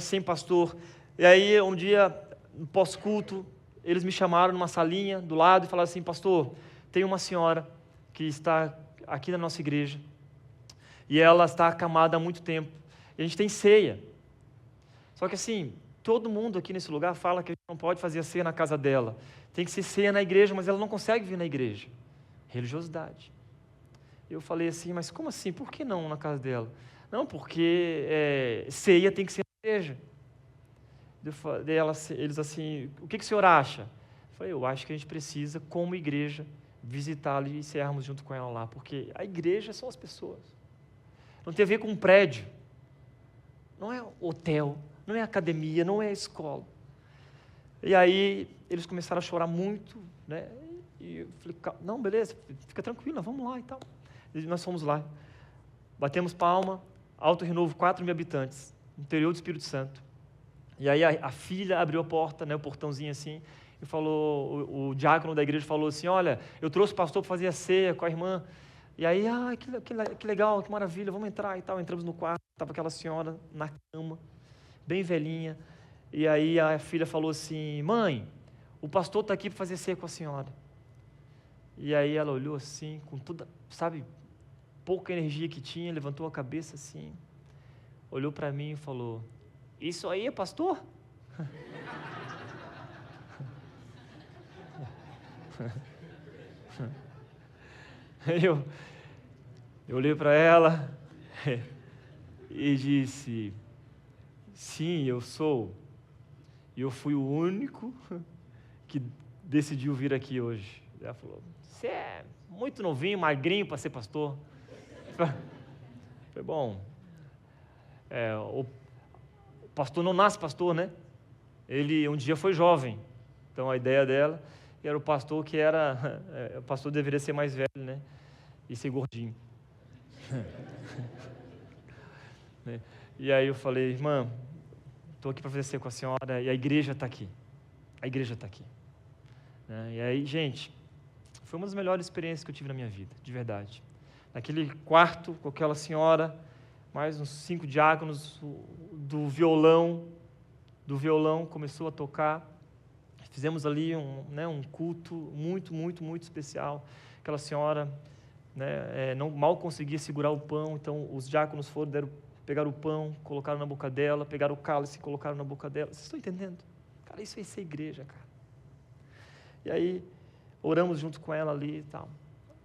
sem pastor. E aí um dia, no pós-culto, eles me chamaram numa salinha do lado e falaram assim: pastor, tem uma senhora que está aqui na nossa igreja, e ela está acamada há muito tempo, e a gente tem ceia. Só que assim, todo mundo aqui nesse lugar fala que a gente não pode fazer a ceia na casa dela, tem que ser ceia na igreja, mas ela não consegue vir na igreja. Religiosidade. Eu falei assim: mas como assim? Por que não na casa dela? Não, porque ceia tem que ser na igreja. Eles assim: o que o senhor acha? Eu falei: eu acho que a gente precisa, como igreja, visitá-la e cearmos junto com ela lá, porque a igreja são as pessoas. Não tem a ver com um prédio, não é hotel, não é academia, não é escola. E aí eles começaram a chorar muito, e eu falei: não, beleza, fica tranquila, vamos lá e tal. E nós fomos lá, batemos palma. Alto Rio Novo, 4.000 habitantes, interior do Espírito Santo. E aí a filha abriu a porta, o portãozinho assim, e falou, o diácono da igreja falou assim: olha, eu trouxe o pastor para fazer a ceia com a irmã. E aí, que legal, que maravilha, vamos entrar e tal. Entramos no quarto, estava aquela senhora na cama, bem velhinha. E aí a filha falou assim: mãe, o pastor está aqui para fazer ceia com a senhora. E aí ela olhou assim, com toda, pouca energia que tinha, levantou a cabeça assim, olhou para mim e falou: isso aí é pastor? Eu olhei para ela e disse: sim, eu sou. E eu fui o único que decidiu vir aqui hoje. Ela falou: você é muito novinho, magrinho para ser pastor. Foi bom. O pastor não nasce pastor, né? Ele um dia foi jovem. Então a ideia dela era o pastor que era... o pastor deveria ser mais velho, né? E ser gordinho. E aí eu falei: irmã, estou aqui para fazer ceia com a senhora, e a igreja está aqui. A igreja está aqui. E aí, gente, foi uma das melhores experiências que eu tive na minha vida, de verdade. Naquele quarto, com aquela senhora, mais uns 5 diáconos, do violão começou a tocar. Fizemos ali um culto muito, muito, muito especial. Aquela senhora mal conseguia segurar o pão, então os diáconos pegaram o pão, colocaram na boca dela, pegaram o cálice e colocaram na boca dela. Vocês estão entendendo? Cara, isso é ser igreja, cara. E aí, oramos junto com ela ali e tal.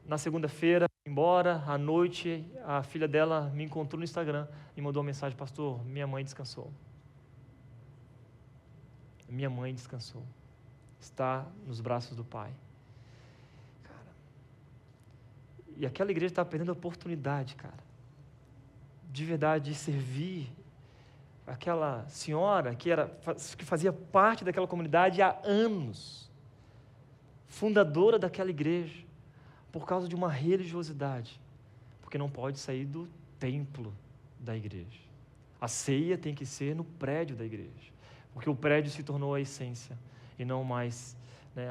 Na segunda-feira, embora, à noite, a filha dela me encontrou no Instagram e mandou uma mensagem: pastor, minha mãe descansou. Minha mãe descansou. Está nos braços do Pai. Cara, e aquela igreja estava perdendo a oportunidade, cara, de verdade, de servir aquela senhora que fazia parte daquela comunidade há anos, fundadora daquela igreja, por causa de uma religiosidade, porque não pode sair do templo da igreja. A ceia tem que ser no prédio da igreja, porque o prédio se tornou a essência, e não mais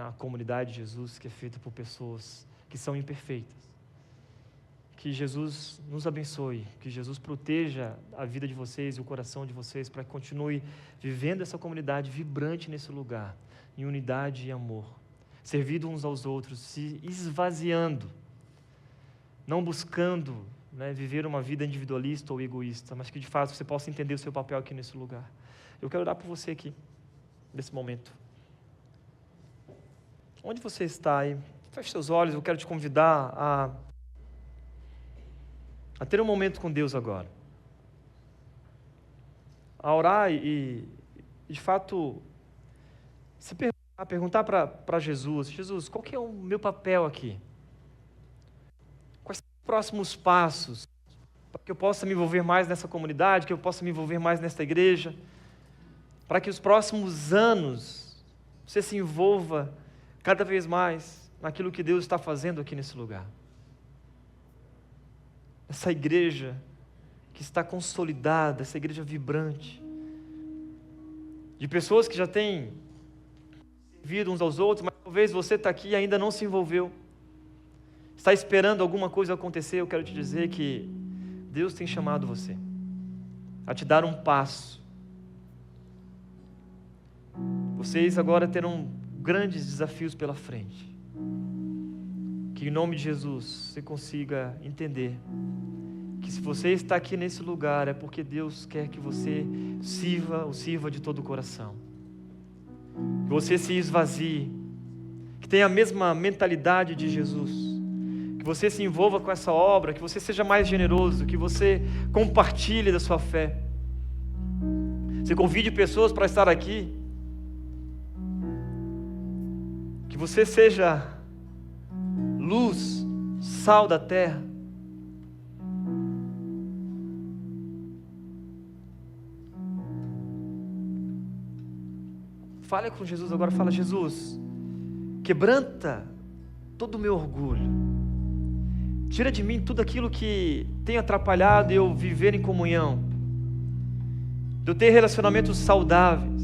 a comunidade de Jesus, que é feita por pessoas que são imperfeitas. Que Jesus nos abençoe, que Jesus proteja a vida de vocês e o coração de vocês para que continue vivendo essa comunidade vibrante nesse lugar, em unidade e amor, servindo uns aos outros, se esvaziando, não buscando viver uma vida individualista ou egoísta, mas que de fato você possa entender o seu papel aqui nesse lugar. Eu quero orar por você aqui, nesse momento. Onde você está aí? Feche seus olhos, eu quero te convidar a ter um momento com Deus agora. A orar e de fato, se perguntar para Jesus, Jesus, qual que é o meu papel aqui? Quais são os próximos passos para que eu possa me envolver mais nessa comunidade, que eu possa me envolver mais nesta igreja, para que os próximos anos você se envolva cada vez mais naquilo que Deus está fazendo aqui nesse lugar. Essa igreja que está consolidada, essa igreja vibrante, de pessoas que já têm servido uns aos outros, mas talvez você está aqui e ainda não se envolveu, está esperando alguma coisa acontecer. Eu quero te dizer que Deus tem chamado você a te dar um passo. Vocês agora terão grandes desafios pela frente. Que em nome de Jesus você consiga entender que se você está aqui nesse lugar é porque Deus quer que você o sirva de todo o coração. Que você se esvazie, que tenha a mesma mentalidade de Jesus, que você se envolva com essa obra, que você seja mais generoso, que você compartilhe da sua fé. Você convide pessoas para estar aqui, que você seja luz, sal da terra. Fale com Jesus agora, fala: Jesus, quebranta todo o meu orgulho, tira de mim tudo aquilo que tem atrapalhado eu viver em comunhão, de eu ter relacionamentos saudáveis.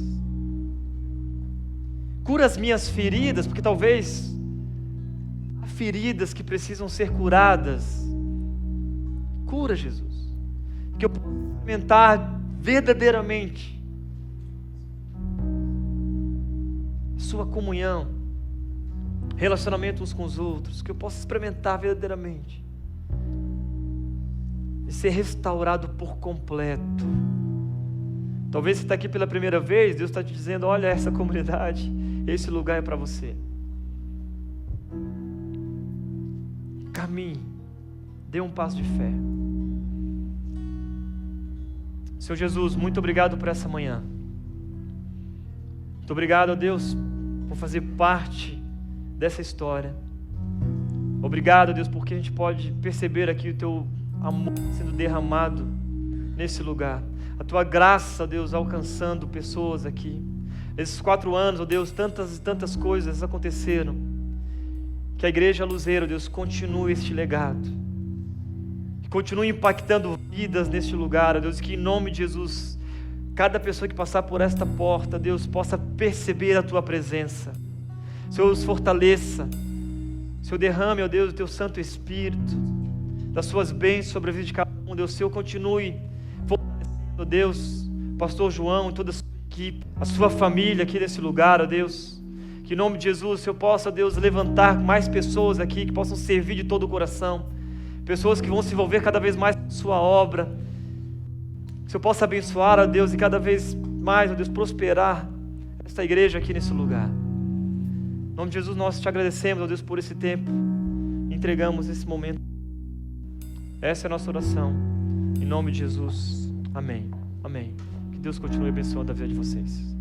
Cura as minhas feridas, porque talvez há feridas que precisam ser curadas. Cura, Jesus, que eu possa experimentar verdadeiramente sua comunhão, relacionamento uns com os outros, que eu possa experimentar verdadeiramente e ser restaurado por completo. Talvez você está aqui pela primeira vez, Deus está te dizendo: olha, essa comunidade, esse lugar é para você. Caminhe, dê um passo de fé. Senhor Jesus, muito obrigado por essa manhã. Muito obrigado, ó Deus, por fazer parte dessa história. Obrigado, Deus, porque a gente pode perceber aqui o Teu amor sendo derramado nesse lugar. A Tua graça, Deus, alcançando pessoas aqui. Nesses 4 anos, ó Deus, tantas e tantas coisas aconteceram. Que a Igreja Luzeiro, Deus, continue este legado. Que continue impactando vidas neste lugar, ó Deus, que em nome de Jesus, cada pessoa que passar por esta porta, Deus, possa perceber a Tua presença. Senhor, os fortaleça. Senhor, derrame, ó Deus, o Teu Santo Espírito, das Suas bênçãos sobre a vida de cada um. Deus, Senhor, continue fortalecendo, ó Deus, Pastor João e toda a sua equipe, a sua família aqui nesse lugar, ó Deus. Que em nome de Jesus, Senhor, possa, Deus, levantar mais pessoas aqui que possam servir de todo o coração. Pessoas que vão se envolver cada vez mais com Sua obra. Que o Senhor possa abençoar, ó Deus, e cada vez mais, ó Deus, prosperar esta igreja aqui nesse lugar. Em nome de Jesus, nós te agradecemos, ó Deus, por esse tempo. Entregamos esse momento. Essa é a nossa oração. Em nome de Jesus. Amém. Amém. Que Deus continue abençoando a vida de vocês.